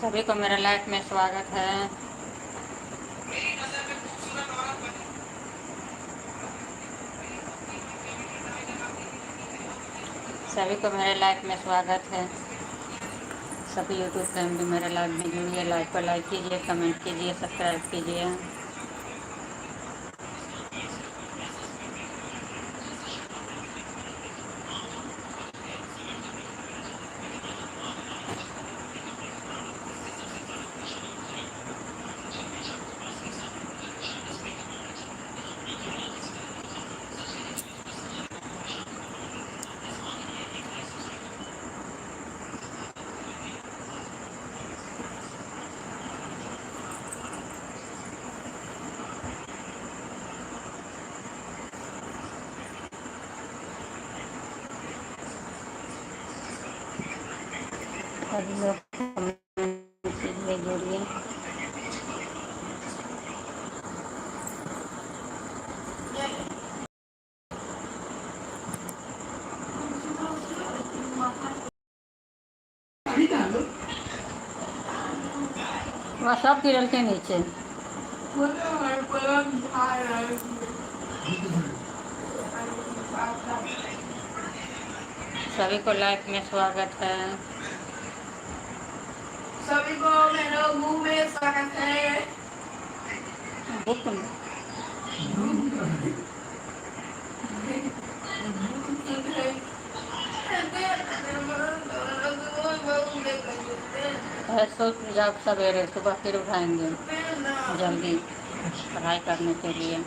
सभी को मेरे लाइफ में स्वागत है। सभी को मेरे लाइफ में स्वागत है। सभी यूट्यूब फैमिली मेरे लाइफ में जुड़िए, लाइक पर लाइक कीजिए, कमेंट कीजिए, सब्सक्राइब कीजिए। सभी लोग कमेंट कीजिए, जुड़िए। वह सब गिरल के नीचे। सभी को लाइफ में स्वागत है। सभी को मेरे मुंह में स्वागत है। बुक सोच जाओ सवेरे, सुबह फिर उठाएंगे जल्दी पढ़ाई करने के लिए।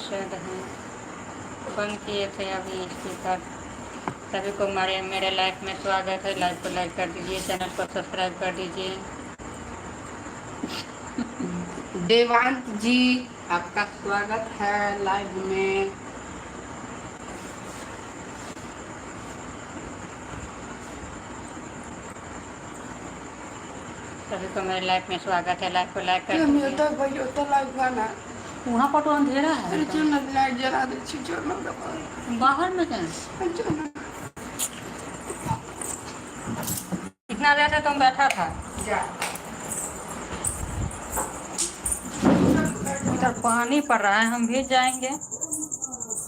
शायद हैं बंद किए थे अभी स्पीकर। सभी को मेरे लाइफ में स्वागत है। लाइक को लाइक कर दीजिए, चैनल को सब्सक्राइब कर दीजिए। देवांत जी आपका स्वागत है लाइव में। सभी को मेरे लाइफ में स्वागत है। लाइक को लाइक कर दीजिए। तो भाई तो लाइव बना वहाँ पर तो अंधेरा है। अरे चल ना लाइट जला दे, चल ना बाहर में क्या इतना देर से तुम बैठा था। इधर पानी पड़ रहा है, हम भी जाएंगे।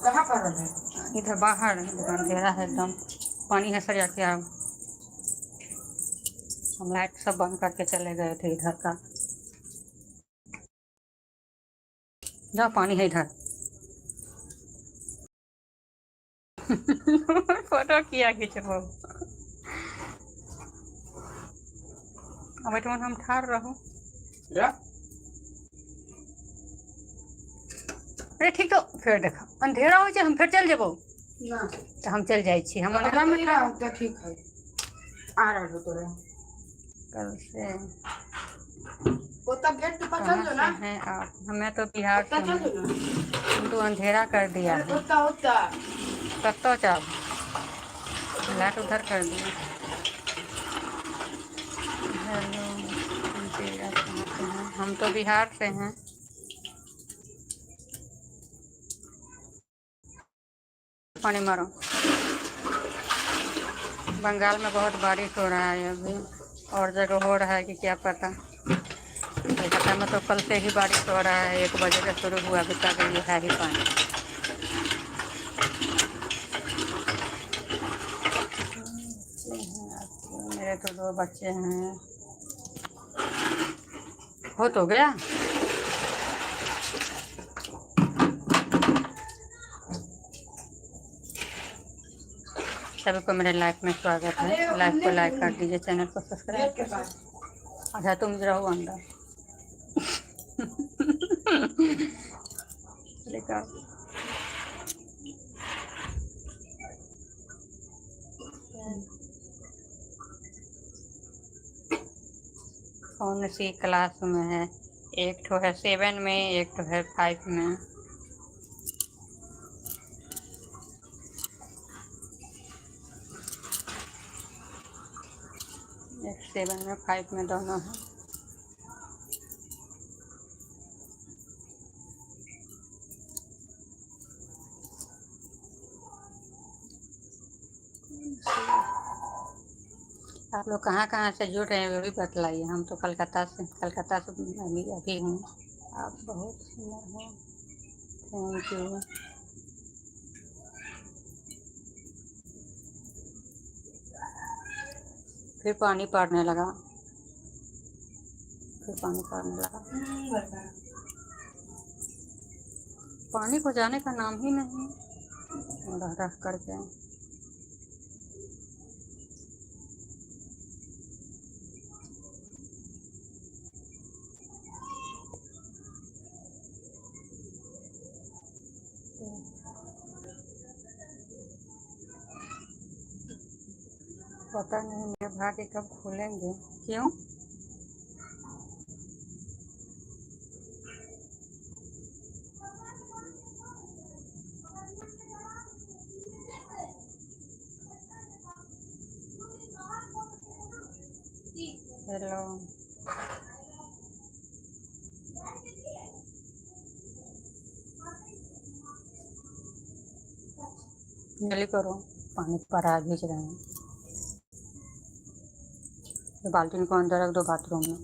कहाँ पर है? इधर बाहर अंधेरा है एकदम, पानी है सरिया के। हम लाइट सब बंद करके चले गए थे इधर का। जाओ, पानी है इधर। फोटो किया खींचो। अब बैठो, हम ठार रहो। अरे ठीक, तो फिर देखो अंधेरा हो हम फिर चल जेबो। तो हम चल जाए छी। हम अंधेरा में ठीक है। आ रहा हो तो रे कल से वो तब गेट के पास चल कहाँ दो से ना हैं आप? हमें तो बिहार से चल हैं। दो ना हम तो अंधेरा कर दिया अरे है। होता होता कत्तो चाप लाइट उधर कर दिया। हेलो, जी आप कहाँ से हैं? हम तो बिहार से हैं। पानी मारो। बंगाल में बहुत बारिश हो रहा है अभी, और जगह हो रहा है कि क्या पता। कलकत्ता में तो कल से ही बारिश हो रहा है, 1 बजे से शुरू हुआ, अभी तक ये है ही पानी। मेरे तो 2 बच्चे हैं। हो तो गया। सभी को मेरे लाइफ में स्वागत है। लाइफ को लाइक कर दीजिए, चैनल को सब्सक्राइब गेट के कर पास दीजिए। अच्छा तुम रहो अंदर। देखो कौन सी क्लास में है? एक तो है 7 में, एक तो है 5 में। एक 7 में 5 में दोनों है। आप लोग कहाँ कहाँ से जुड़ रहे हैं वो भी बतलाइए। हम तो कलकत्ता से अभी हूँ। आप बहुत सुंदर हो, थैंक यू। फिर पानी पड़ने लगा, फिर पानी पड़ने लगा। पानी को जाने का नाम ही नहीं, रह रह करके। पता नहीं मेरे भाग्य कब खुलेंगे। क्यों? हेलो, जल्दी करो, पानी पर आ भेज रहे हैं। ये बाल्टी को अंदर रख दो बाथरूम में।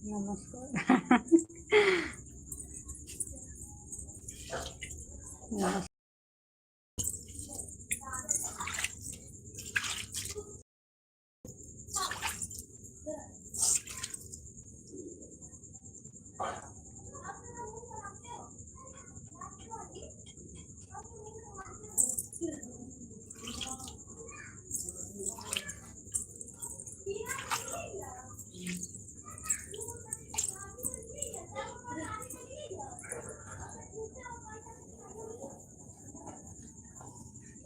नमस्कार। नमस्कार।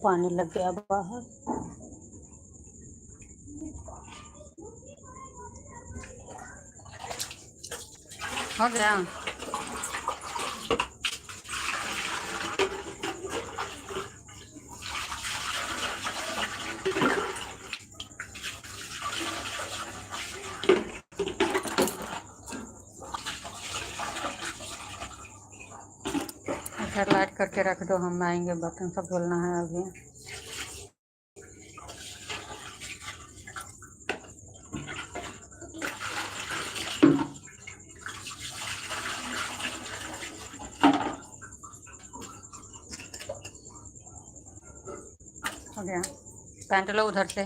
पानी लग गया बाहर। हो गया। अच्छा लाइट करके रख दो, हम आएंगे, बर्तन सब धुलना है अभी। हो गया। पैंट लो उधर से।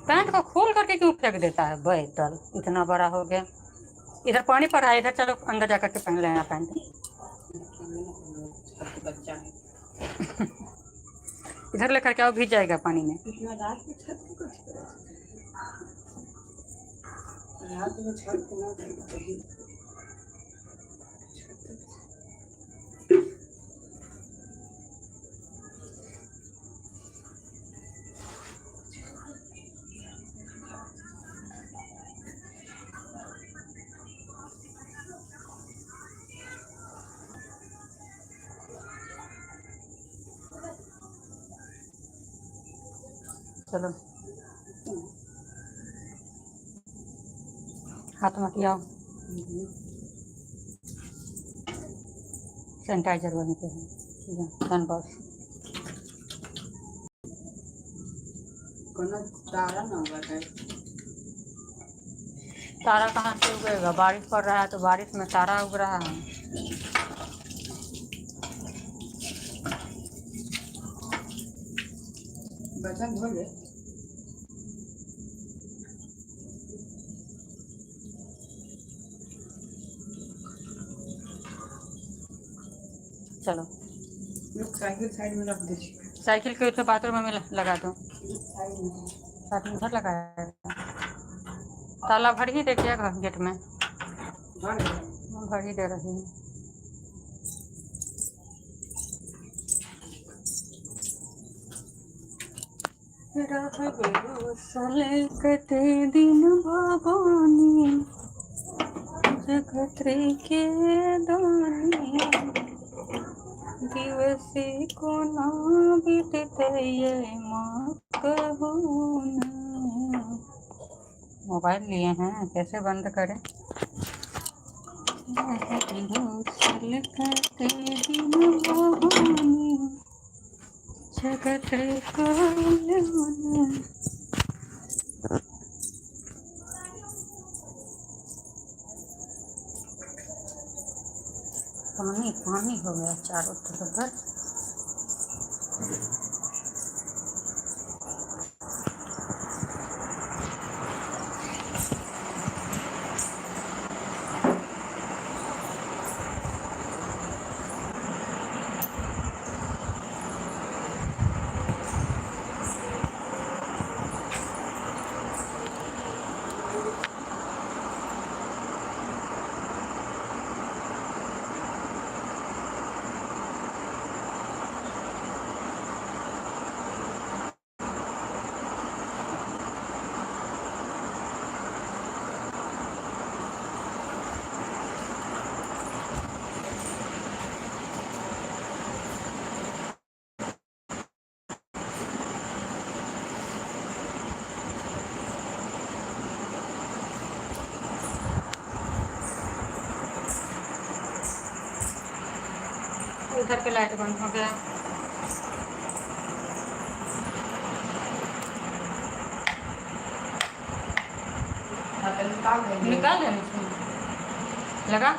पैंट को खोल करके क्यों फेंक देता है बैतल, इतना बड़ा हो गया। इधर पानी पड़ा है, इधर चलो अंदर जाकर के पहन लेना पैंट। बच्चा है इधर लेकर के आओ, भीग जाएगा पानी में। इतना रात में छत पे कुछ करे? रात में छत पे ना जाएगा कहीं। चलो हाथ मत आओ, सैनिटाइजर बने के हैं, हैंड वॉश। कोनो तारा ना उगा है। तारा कहाँ से उगेगा? बारिश पड़ रहा है तो बारिश में तारा उग रहा है। बर्तन धो ले। चलो लोग साइकिल साइड में रख दे। साइकिल के तो बाथरूम में लगा दो, साइड में साथ में उधर लगाया है। ताला भर ही दे क्या गेट में? भर ही दे रही हूँ। कते दिन भवानी जगत्रे के दानी, दिवसे को ना बीतते ये माँ कहू ना। मोबाइल लिए हैं, कैसे बंद करें? कते दिन भवानी जगत्रे को दानी। पानी पानी हो गया चारों तरफ। उधर के लाइट बंद हो गया। निकाल देना इसमें लगा।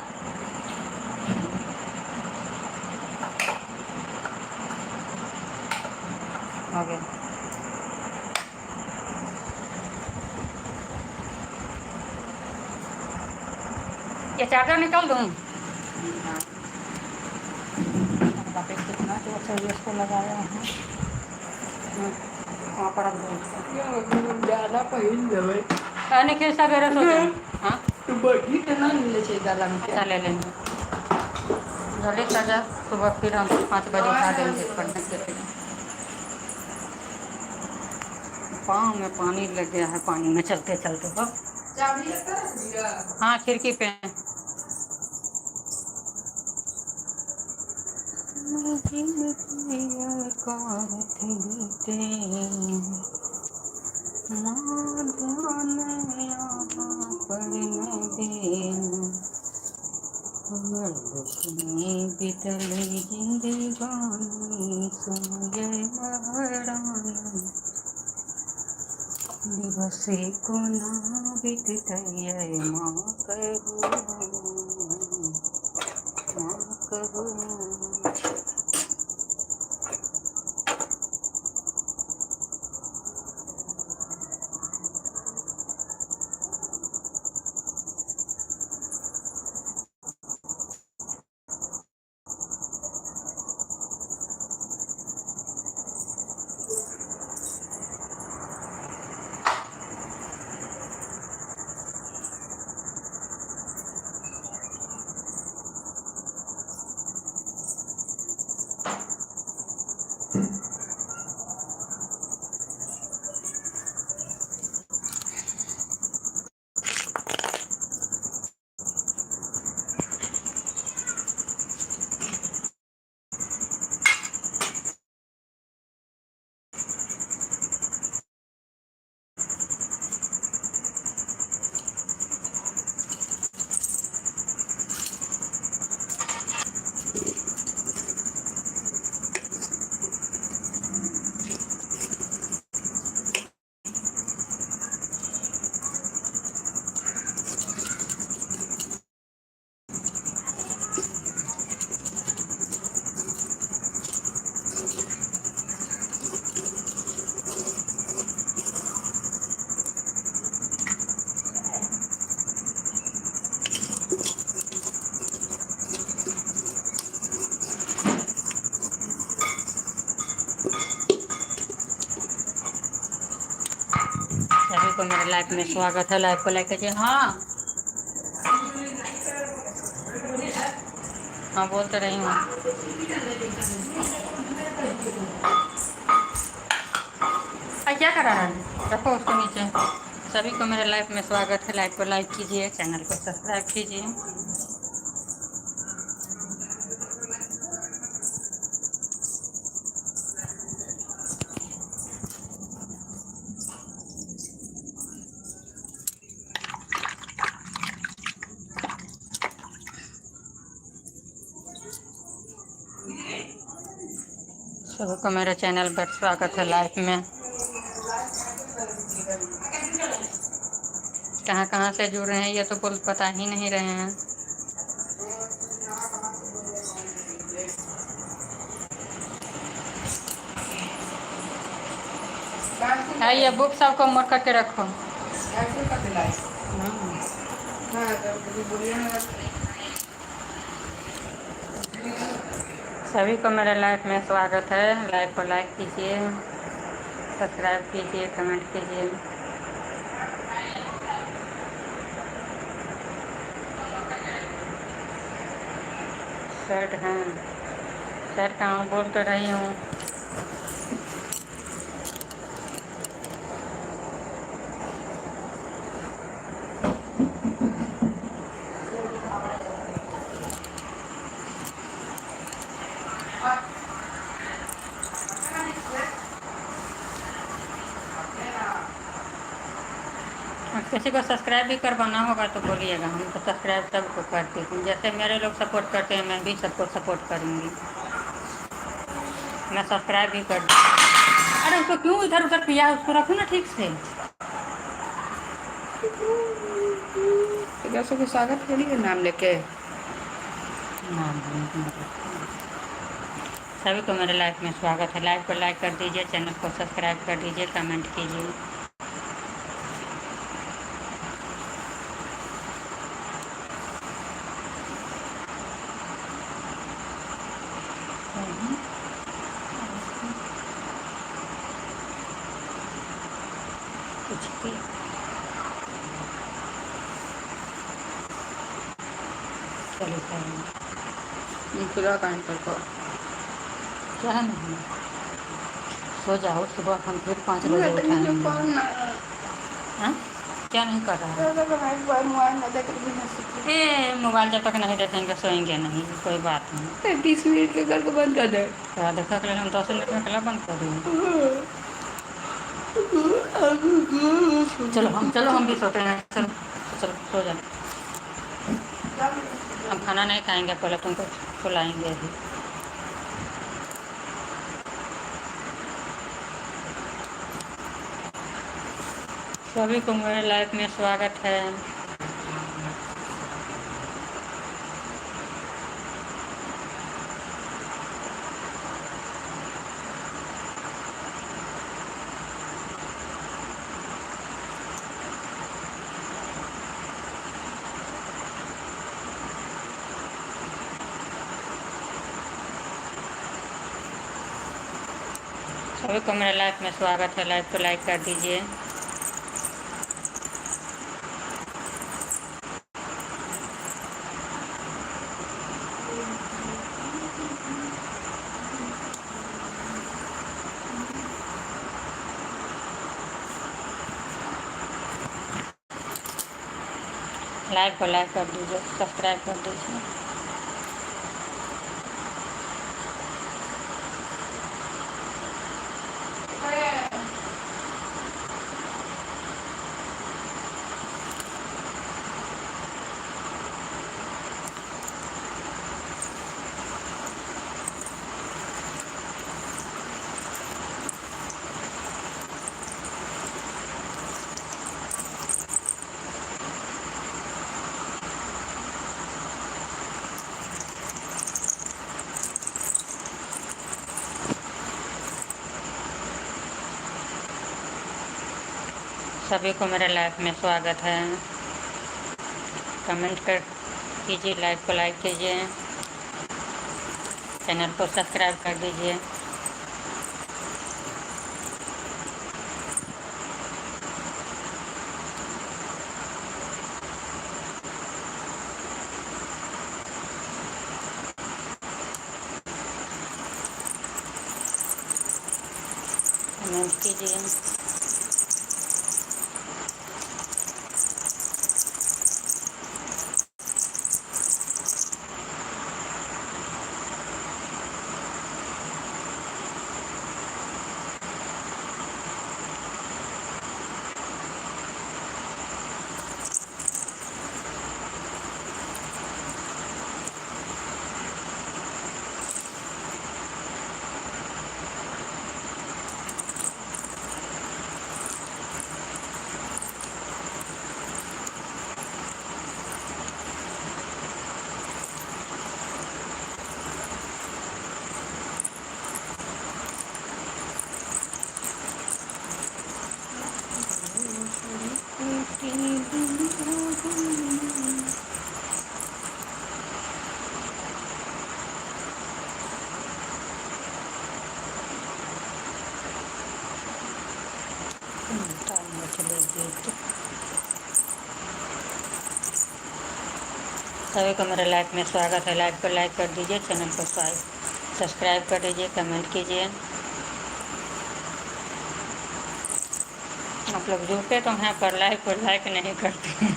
हो गया। ये चार्जर निकाल दूँ? कितना तो अच्छा इसको लगाया है, वहाँ पर ज़्यादा पहिल देवे। कहने के सवेरे सोचे। हाँ तो बड़ी के ना मिले चाहिए दाला में। अच्छा ले लेंगे जल्दी सजा। सुबह फिर हम 5 बजे उठा देंगे पढ़ने के लिए। पाँव में पानी लग गया है, पानी में चलते चलते। हो हाँ खिड़की पे। बीतली जिंदगानी सुनये महारानी, दिवसे को ना बीतते माँ कहू माँ कहू। को मेरे लाइफ में स्वागत है। लाइफ को लाइक कीजिए। हाँ हाँ बोल तो रही हूँ। क्या कर रहा है, रखो उसको नीचे। सभी को मेरे लाइफ में स्वागत है। लाइफ को लाइक कीजिए, चैनल को सब्सक्राइब कीजिए। सभी को मेरे चैनल पर स्वागत है। लाइफ में कहाँ कहाँ से जुड़ रहे हैं ये तो कुछ पता ही नहीं रहे हैं। हाँ ये बुक सबको मोड़ करके रखो। सभी को मेरे लाइफ में स्वागत है। लाइफ को लाइक कीजिए, सब्सक्राइब कीजिए, कमेंट कीजिए। शर्ट हैं, शर्ट कहाँ बोल तो रही हूँ। किसी को सब्सक्राइब भी करवाना होगा तो बोलिएगा, हम तो सब्सक्राइब सबको करते हैं। जैसे मेरे लोग सपोर्ट करते हैं मैं भी सबको सपोर्ट करूँगी। मैं सब्सक्राइब भी कर दूँ। अरे उसको क्यों इधर उधर किया, उसको रखो ना ठीक से। दर्शकों को स्वागत करिए नाम लेके। सभी को मेरे लाइफ में स्वागत है। लाइव को लाइक कर दीजिए, चैनल को सब्सक्राइब कर दीजिए, कमेंट कीजिए। कुछ भी चलो खुदा कान पर को क्या नहीं, सो जाओ। सुबह हम फिर 5 बजे उठाएंगे। हाँ क्या नहीं कर रहा है? ए मोबाइल जब तक नहीं देखेंगे सोएंगे नहीं, कोई बात नहीं। 30 मिनट के घर को बंद कर दे। क्या देखा के लिए हम 10 मिनट में कला बंद कर देंगे। चलो हम भी सोते हैं। चलो चलो सो जाओ। हम खाना नहीं खाएंगे, पहले तुमको खिलाएंगे अभी। सभी को मेरे लाइफ में स्वागत है। सभी को मेरे लाइफ में स्वागत है। लाइफ को लाइक कर दीजिए। लाइव को लाइक कर दीजिए, सब्सक्राइब कर दीजिए। सभी को मेरे लाइफ में स्वागत है। कमेंट कर कीजिए, लाइव को लाइक कीजिए, चैनल को सब्सक्राइब कर दीजिए। कमेंट कीजिए। सभी को मेरे लाइफ में स्वागत है। लाइव को लाइक कर दीजिए, चैनल को सब्सक्राइब कर दीजिए, कमेंट कीजिए। आप लोग जुड़ते तो हैं पर लाइव को लाइक नहीं करते।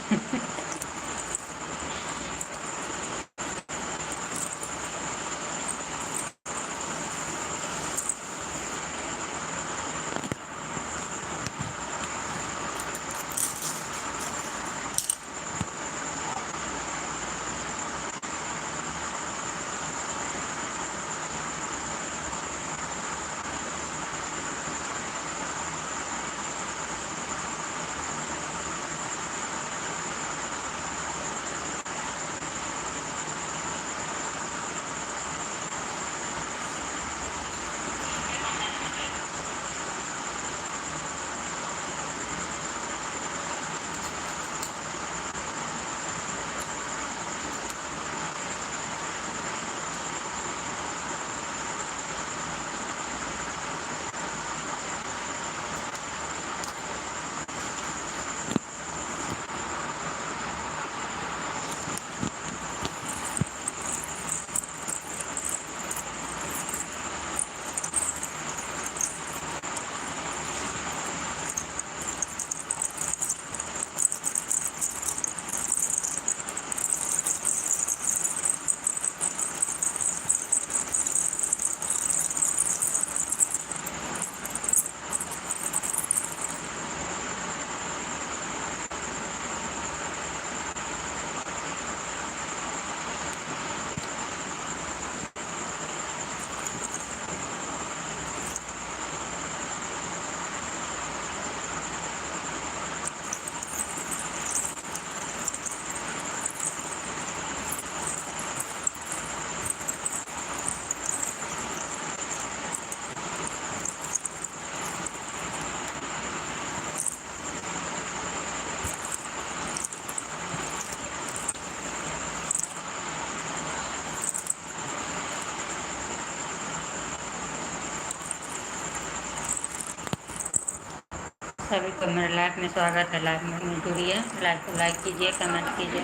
सभी को मेरे लाइफ में स्वागत है। लाइफ में जुड़िए, लाइव को लाइक कीजिए, कमेंट कीजिए।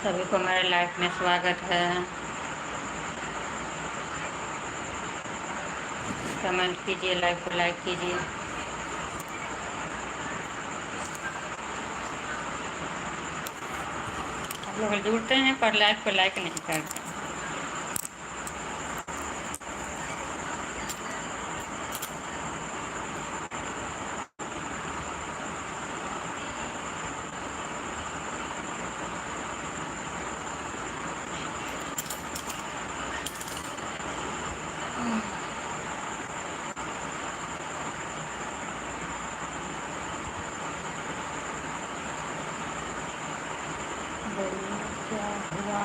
सभी को मेरे लाइफ में स्वागत है। कमेंट कीजिए, लाइव को लाइक कीजिए। आप लोग जुड़ते हैं पर लाइव को लाइक नहीं करते। क्या हुआ?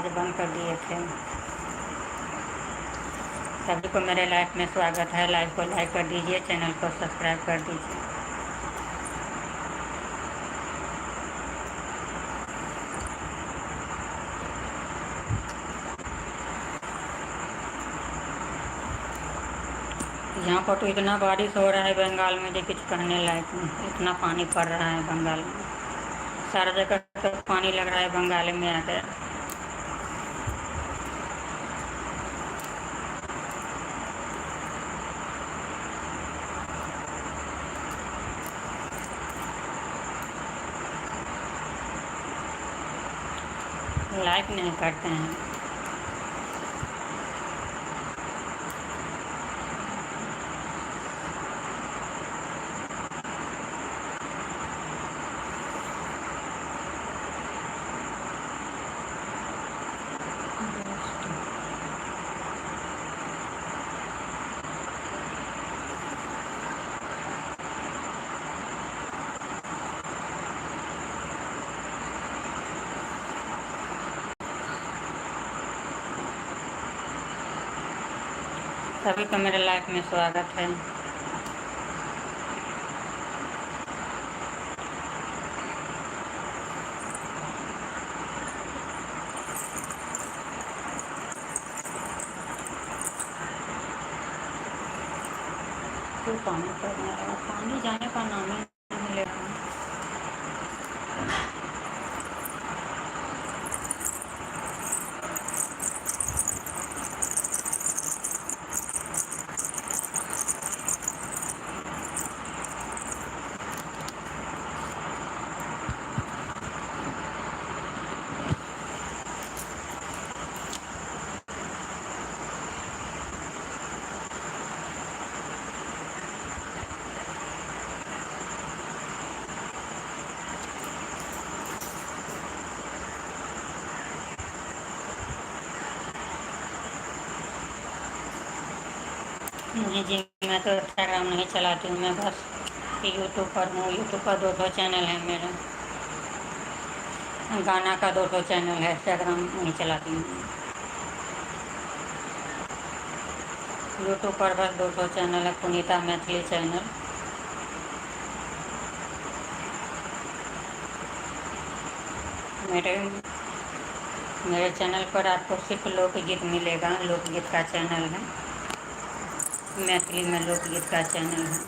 आवाज़ बंद कर दिए थे। सभी को मेरे लाइफ में स्वागत है। लाइव को लाइक कर दीजिए, चैनल को सब्सक्राइब कर दीजिए। यहाँ पर तो इतना बारिश हो रहा है बंगाल में जो कुछ कहने लायक नहीं। इतना पानी पड़ रहा है बंगाल में, सारा जगह तो पानी लग रहा है बंगाल में आकर। लाइक नहीं करते हैं। सभी को मेरे लाइफ में स्वागत है। तो पानी पड़ने लगा, पानी जाने का नाम ही नहीं ले रहा। नहीं जी, मैं तो इंस्टाग्राम नहीं चलाती हूँ। मैं बस यूट्यूब पर हूँ। यूट्यूब पर 2 चैनल है मेरा। गाना का 2 चैनल है। इंस्टाग्राम नहीं चलाती हूँ। यूट्यूब पर बस 2 चैनल है, पुनीता मैथिली चैनल। मेरे चैनल पर आपको सिर्फ लोकगीत मिलेगा। लोकगीत का चैनल है, मैथिली में लोकगीत का चैनल है।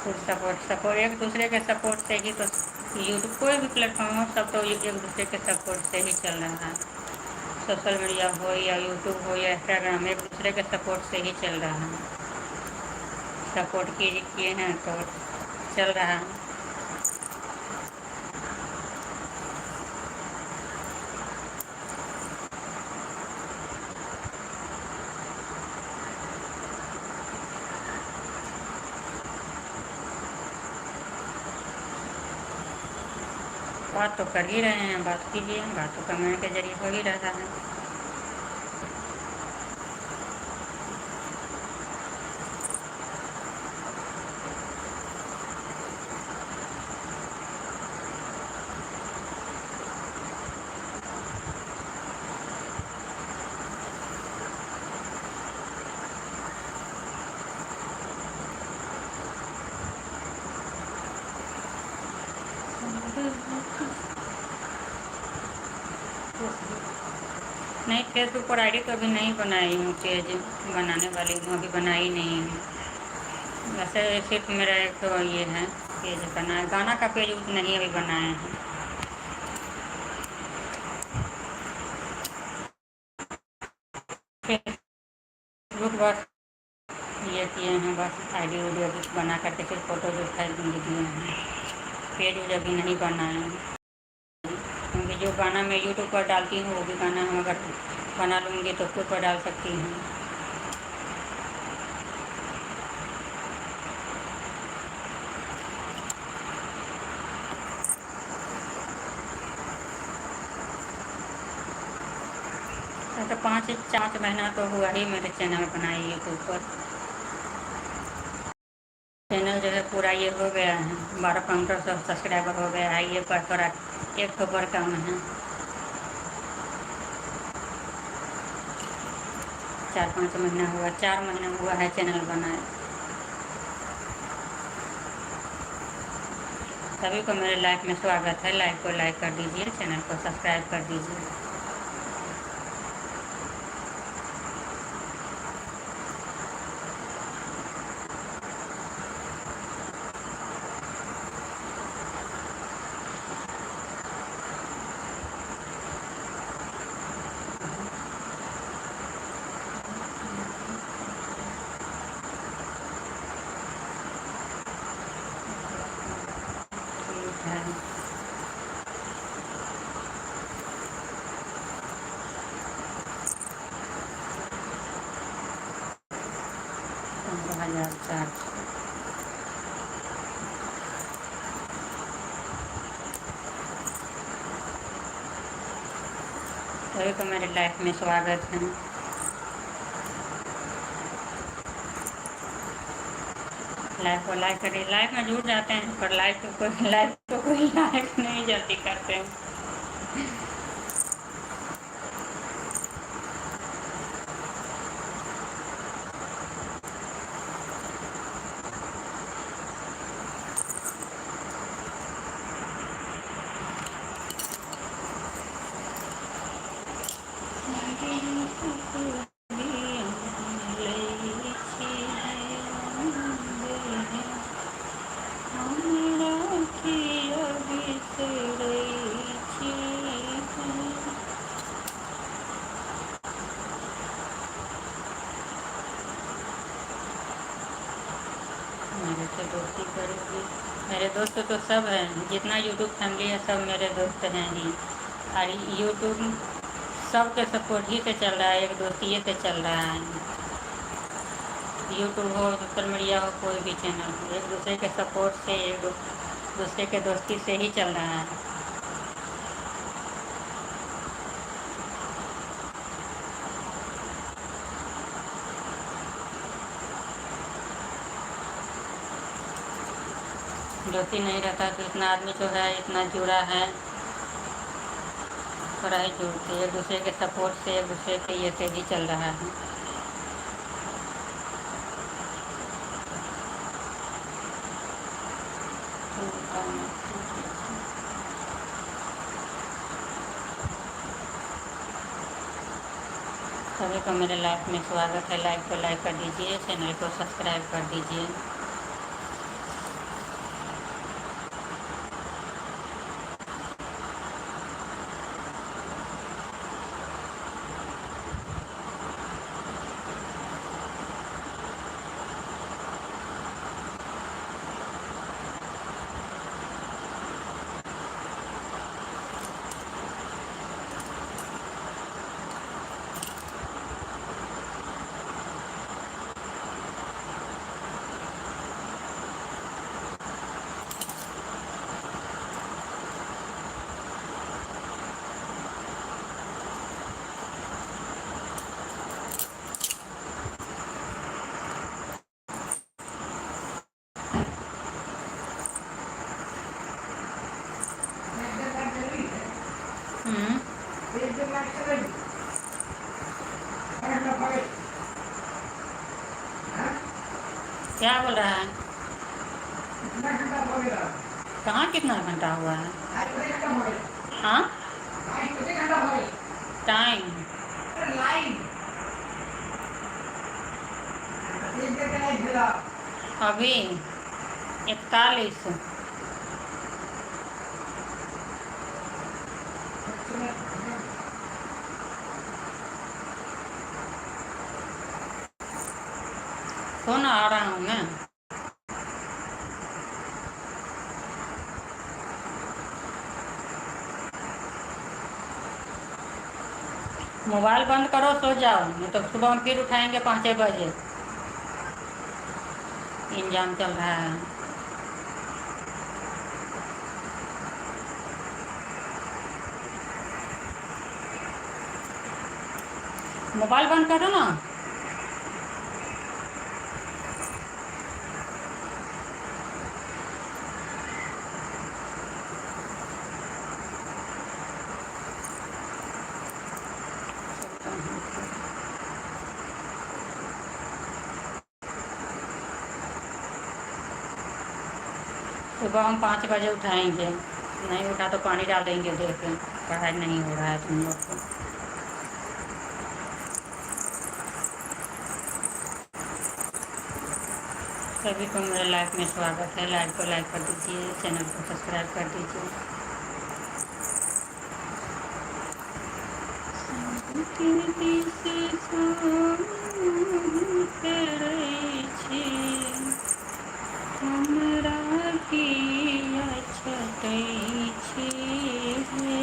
तो सपोर्ट एक दूसरे के सपोर्ट से ही तो यूट्यूब कोई भी प्लेटफॉर्म हो, सब तो एक दूसरे के सपोर्ट से ही चल रहा है। सोशल मीडिया हो या यूट्यूब हो या इंस्टाग्राम, एक दूसरे के सपोर्ट से ही चल रहा है। सपोर्ट किए हैं तो चल रहा है। बात तो कर ही रहे हैं, बात कीजिए। बात तो कमेंट के जरिए हो ही रहा है। नहीं, फेसबुक पर आईडी तो अभी नहीं बनाई हूँ। पेज बनाने वाली हूँ, अभी बनाई नहीं हूँ। वैसे सिर्फ मेरा एक तो ये है पेज बना है। गाना का पेज नहीं अभी बनाए हैं। फेसबुक बस ये किए हैं, बस आईडी वीडियो बना करके सिर्फ फ़ोटो जो फाइल दिए हैं। पेज अभी नहीं बनाए हैं, क्योंकि जो गाना मैं यूट्यूब पर डालती हूँ वो भी गाना हम अगर बना लूँगी तो खुद पर डाल सकती हूँ। तो 5 महीना तो हुआ ही मेरे चैनल बनाए यूट्यूब पर। चैनल जो है पूरा ये हो गया है, 12-1500 सब्सक्राइबर हो गया है। ये पर थोड़ा एक तो पर कम है, 4-5 महीना हुआ, 4 महीना हुआ है चैनल बनाए। सभी को मेरे लाइफ में स्वागत है। लाइक को लाइक कर दीजिए, चैनल को सब्सक्राइब कर दीजिए। ठीक है, $15,400। सभी को मेरे लाइफ में स्वागत है। लाइफ को लाइक करिए। लाइफ में जुड़ जाते हैं, पर लाइफ को कोई लाइक नहीं जल्दी करते हैं। मेरे से दोस्ती करेगी। मेरे दोस्त तो सब हैं, जितना यूट्यूब फैमिली है सब मेरे दोस्त हैं ही। और यूट्यूब सबके सपोर्ट ही से चल रहा है, एक दोस्ती से चल रहा है। यूट्यूब हो, सोशल मीडिया हो, कोई भी चैनल हो, एक दूसरे के सपोर्ट से, एक दूसरे के दोस्ती से ही चल रहा है। दोस्ती नहीं रहता तो इतना आदमी जो है इतना जुड़ा है, थोड़ा ही जुड़ते, एक दूसरे के सपोर्ट से, एक दूसरे के ये से ही चल रहा है। सभी को मेरे लाइफ में स्वागत है। लाइक को लाइक कर दीजिए, चैनल को सब्सक्राइब कर दीजिए। क्या बोल रहा है? कहाँ कितना घंटा हुआ है? हाँ, टाइम अभी 41। फोन आ रहा हूँ मैं। मोबाइल बंद करो, सो जाओ, नहीं तो सुबह हम फिर उठाएंगे 5 बजे। इंजाम चल रहा है। मोबाइल बंद करो ना। सुबह हम 5 बजे उठाएंगे, नहीं उठा तो पानी डाल देंगे देख के, पढ़ाई नहीं हो रहा है तुम लोग को। सभी को मेरे लाइफ में स्वागत है। लाइव को लाइक कर दीजिए, चैनल को सब्सक्राइब कर दीजिए। हमरा की छटै छी हे,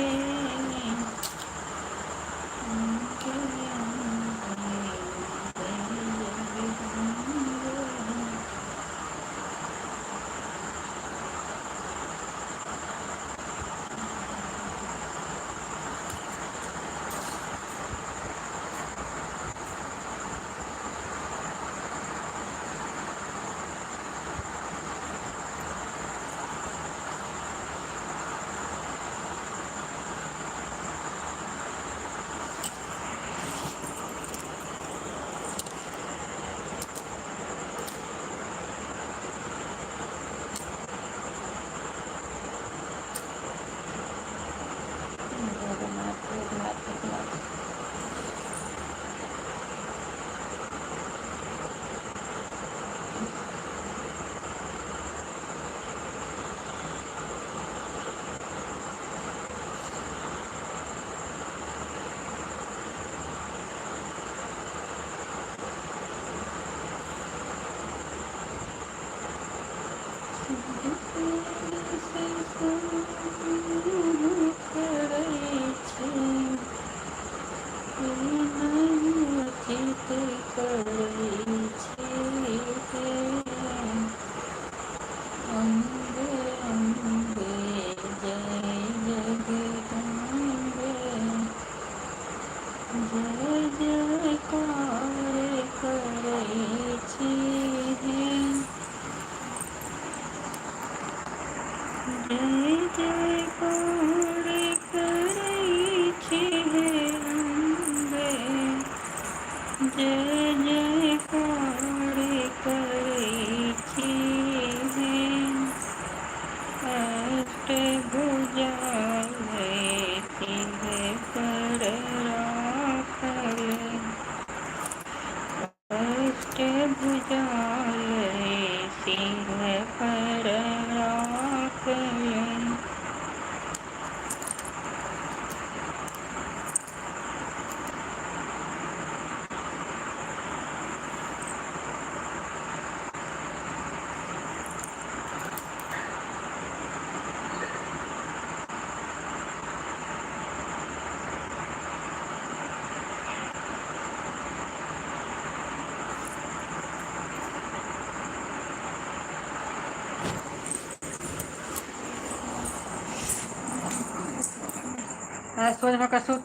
सोच में कसुत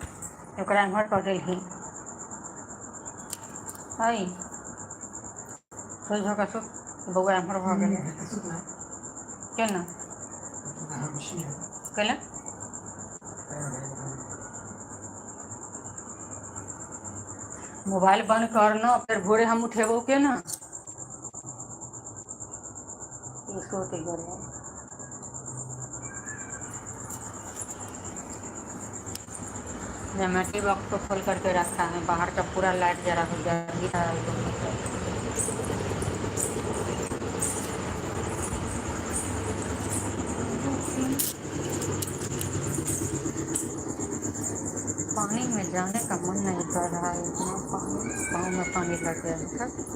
ओकरा एम्हर कऽ देलही है, सोच में कसुत बौआ एम्हर भऽ गेलै केना कैला मोबाइल बंद करना, फिर भोरे हम उठेबो केना सोते गड़े। ज्योमेट्री बॉक्स को खोल करके रखा है, बाहर का पूरा लाइट जरा हो गया पानी में जाने का मन नहीं कर रहा है, इतना पानी पाँव में पानी लग गया है।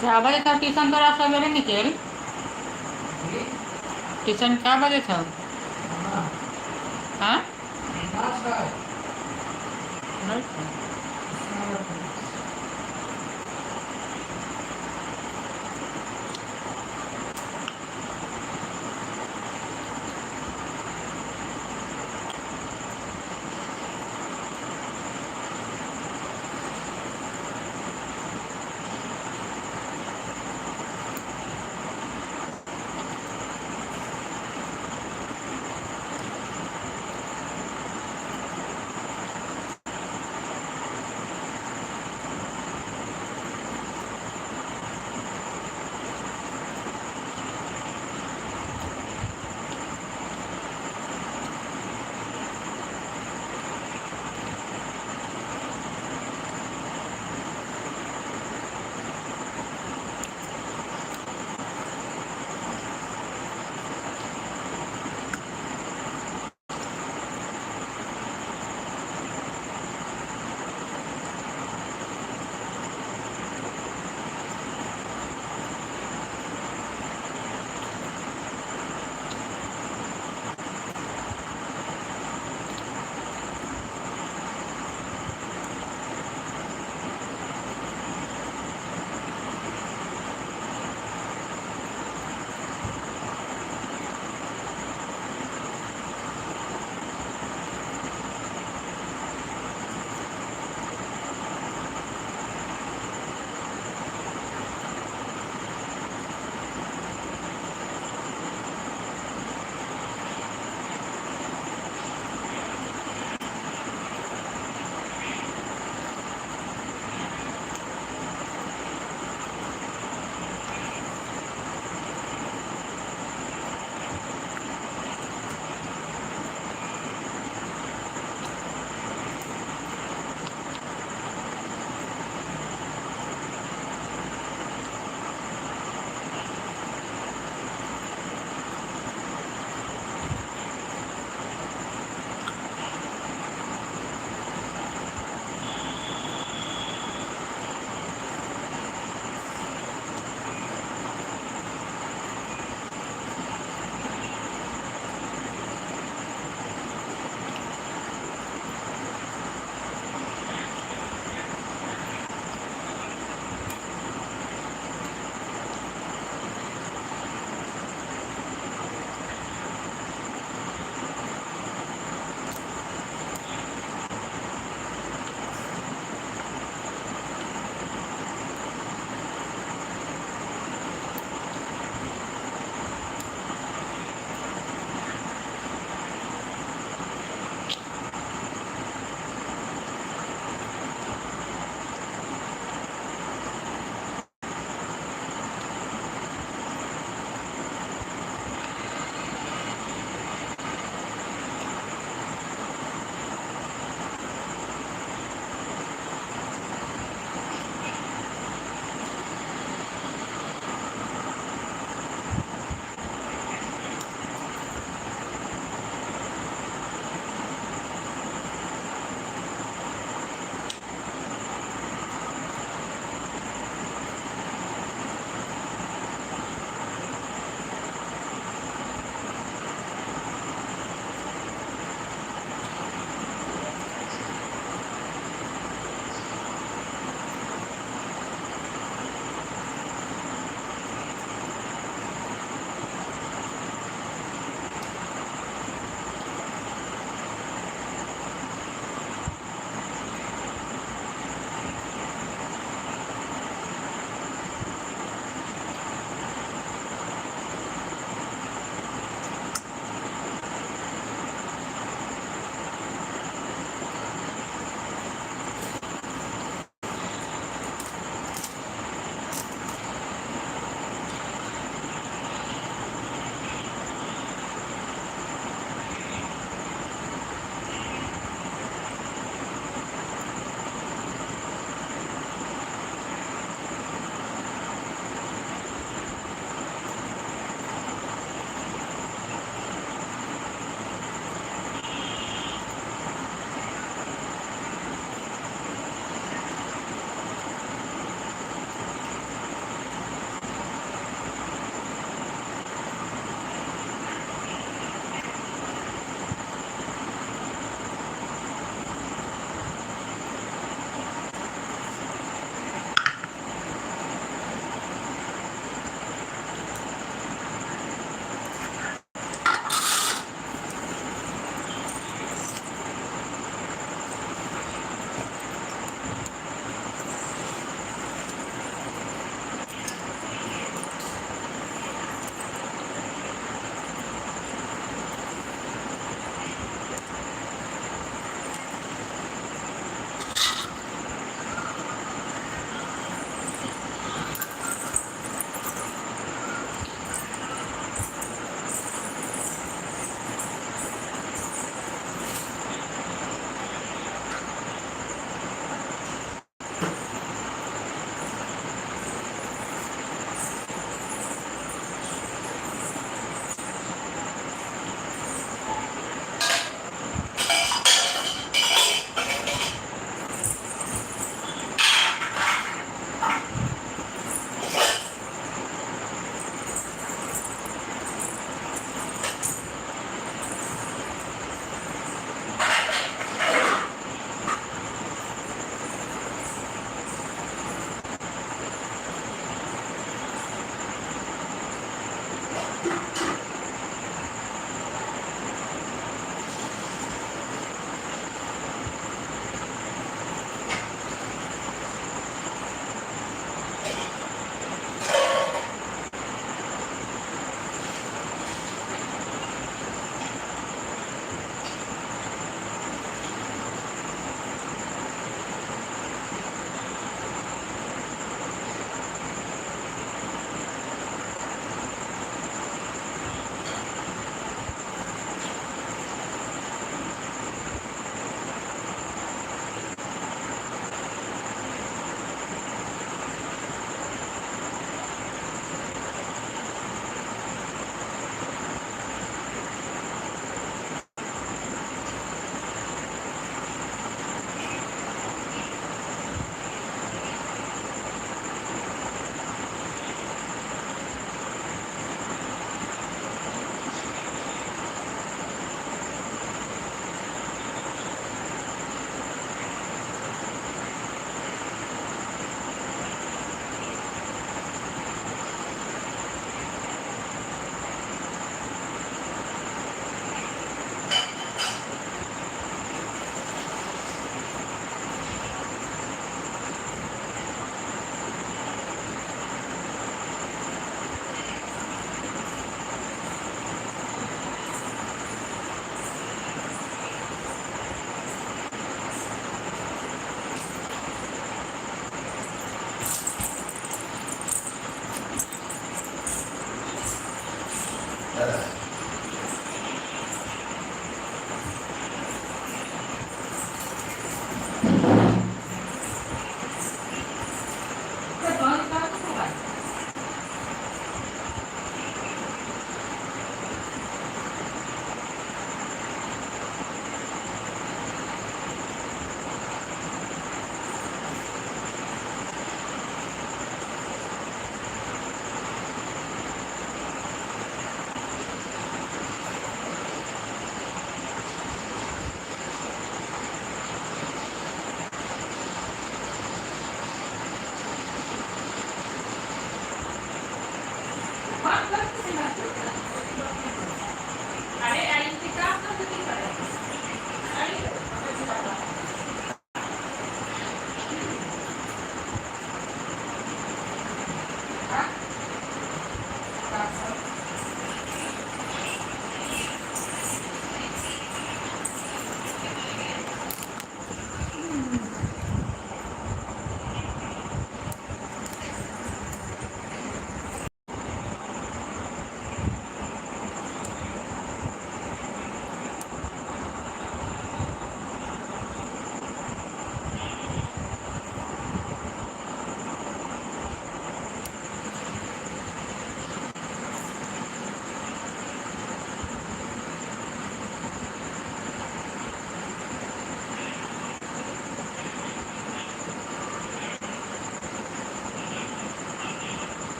क्या बजे था ट्यूशन तोरा सवेरे निकल? ट्यूशन क्या बजे था? हाँ नहीं था।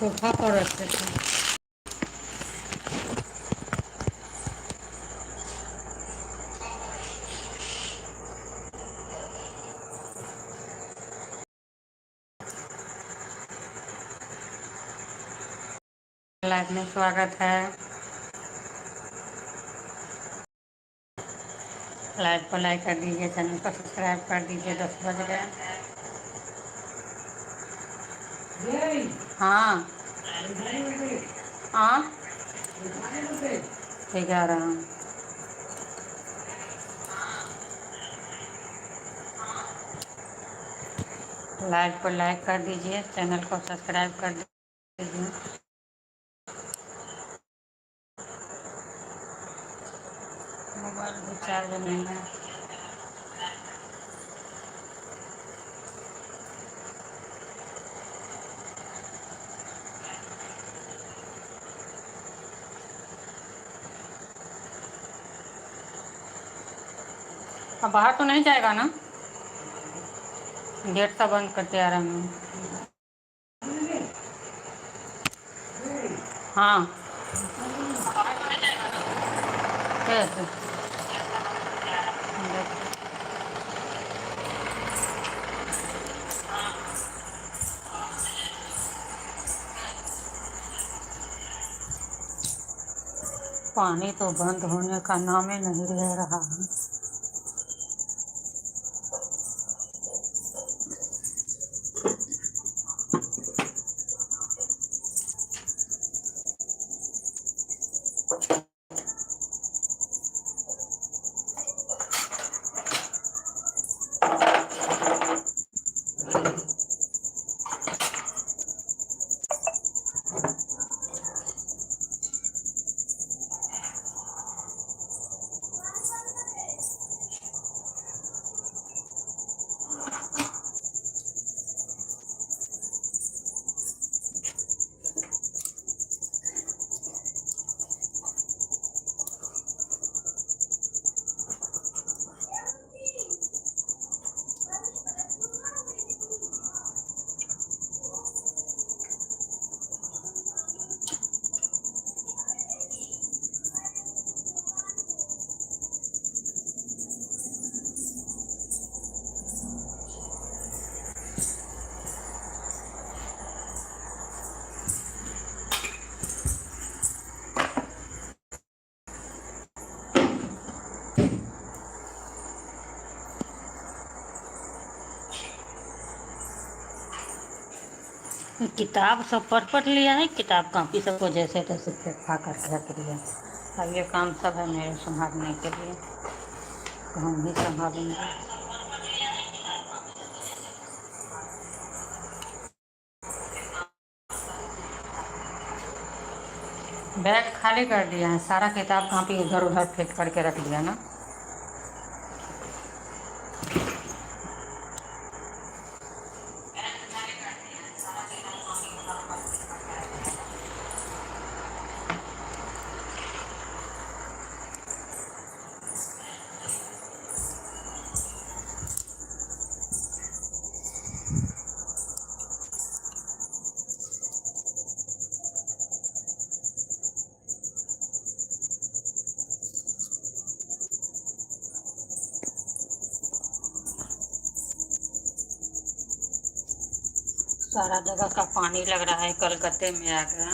सोफा पर रखते थे। लाइव में स्वागत है। लाइव को लाइक कर दीजिए, चैनल को सब्सक्राइब कर दीजिए। 10 बज गए। हाँ हाँ ठीक आ रहा हूँ। लाइक पर लाइक कर दीजिए, चैनल को सब्सक्राइब कर दीजिए। मोबाइल भी चार्ज नहीं है। अब बाहर तो नहीं जाएगा ना? गेट सा बंद करते आ रहा हूँ। हाँ कैसे? पानी तो बंद होने का नाम ही नहीं ले रहा है। किताब सब पढ़ लिया है, किताब कॉपी सबको जैसे तैसे फेंका कर रख दिया। अब ये काम सब है मेरे संभालने के लिए, तो हम ही संभालेंगे। बैग खाली कर दिया है, सारा किताब कॉपी इधर उधर फेंक करके रख दिया ना। सारा जगह का पानी लग रहा है, कलकत्ते में आ गया।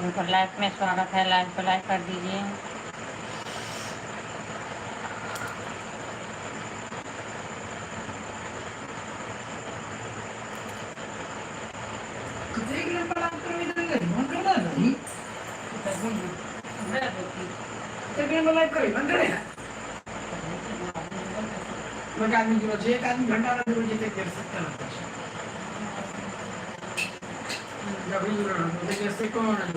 सभी को लाइफ में स्वागत है। लाइफ को लाइक कर दीजिए। एक आदमी घंटा लगे मुझे कर सकता है कैसे कौन है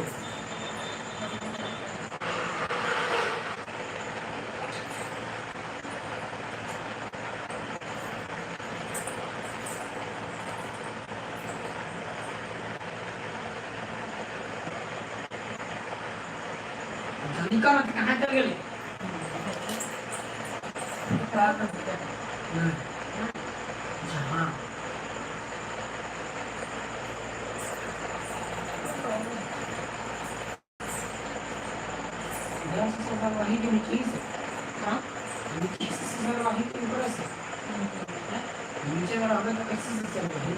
निकाल कहाँ चल गए हाँ वहीं के नीचे से हाँ नीचे से वहीं के ऊपर से नीचे वाला हमें तो कैसे से चल रही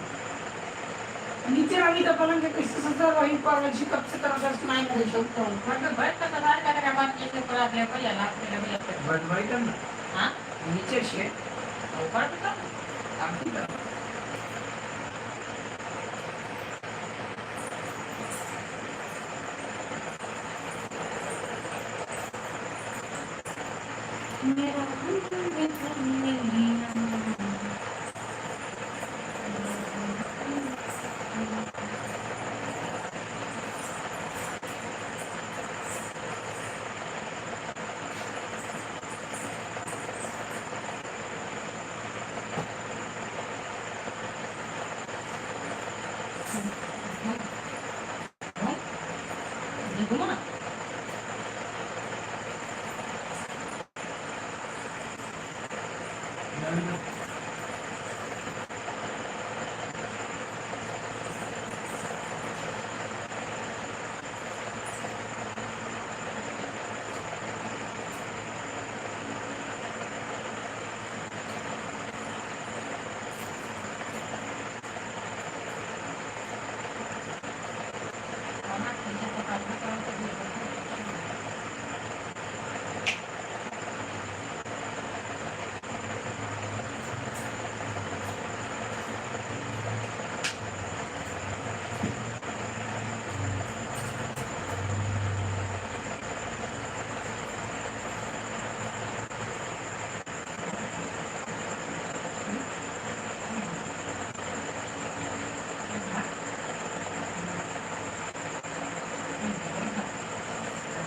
नीचे वाली तो पलंग के कैसे से चल रही पर अच्छी कब से तरह से सुनाई नहीं सकता हूँ मतलब बैठ का सवाल का के बाद ये पूरा ले को या लाख ले ले बट भाई करना हां नीचे से ऊपर तो आपकी तरफ मेरा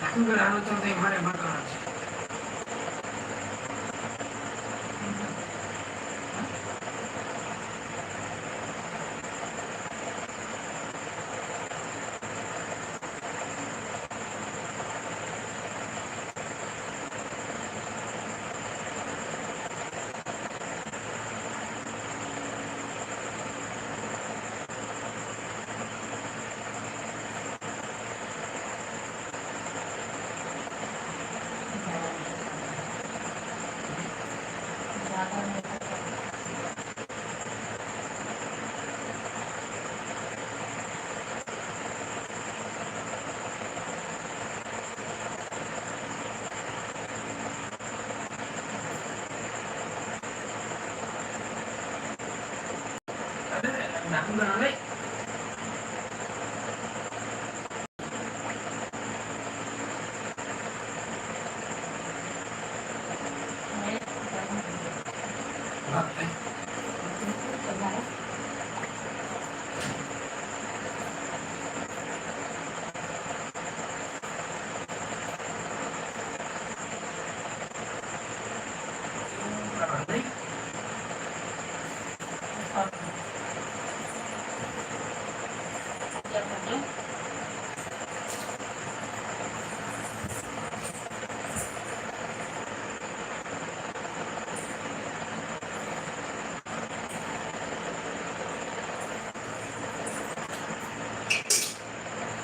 Aku तो नहीं हमारे मकान से aku nggak nolak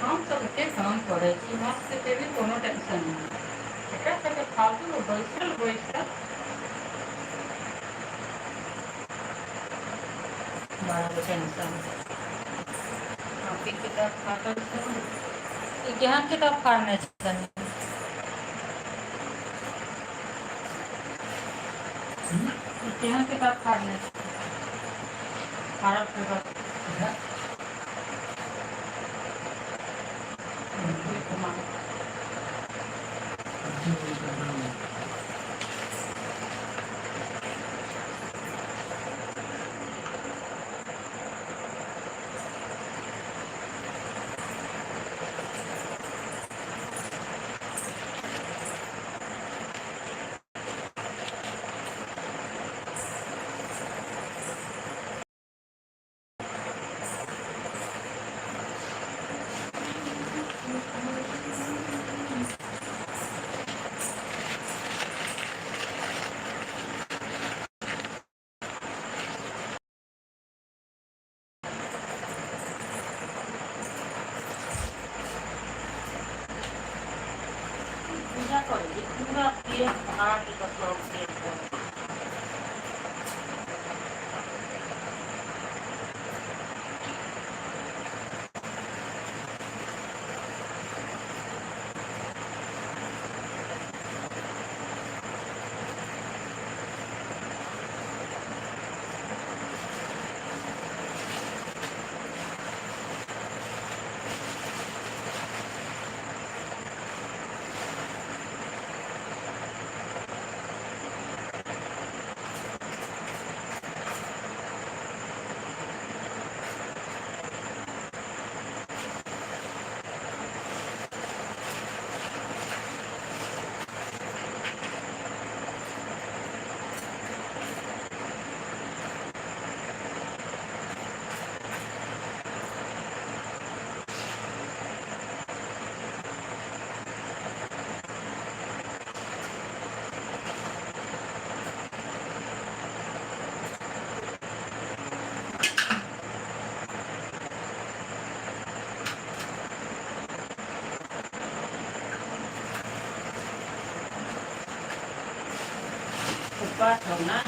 हम सब के काम करे छी मस्त के भी कोनो टेंशन नहीं एकरा से फालतू बैठल बड़ा टेंशन ऑफिस के तरफ फाटल इतिहास किताब फाड़ने चाहिए। इतिहास किताब फाड़ने भारत के बस पूजा करेगी पूरा पेट भरा के बस उपवास होना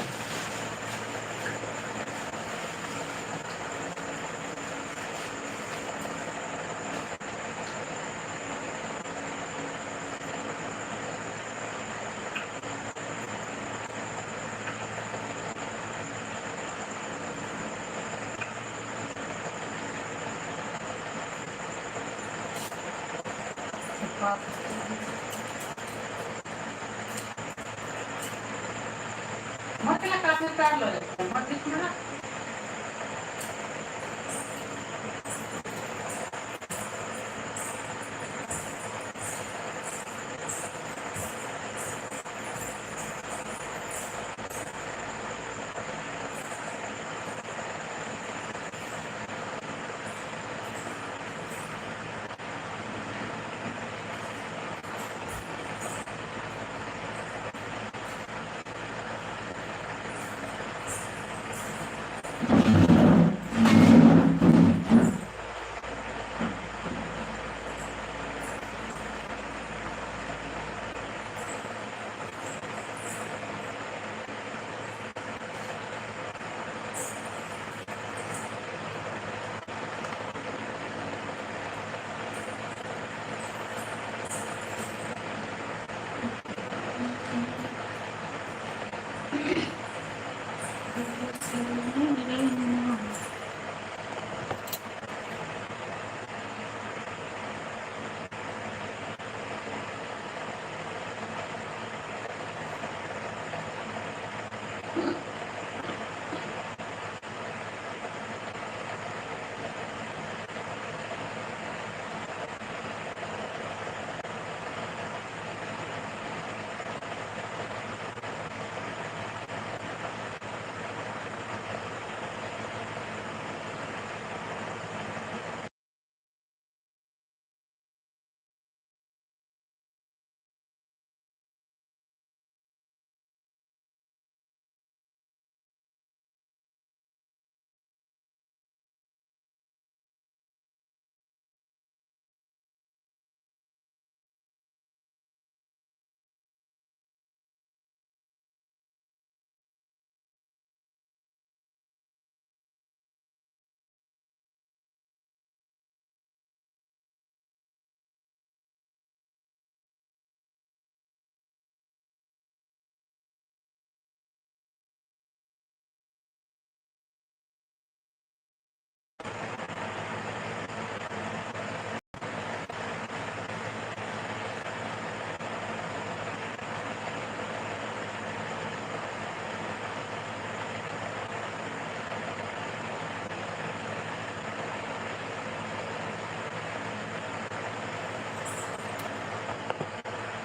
मत ना काफी प्यार लगे मत दिखना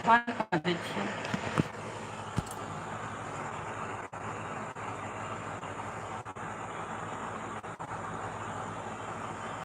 बंद कर दीजिए।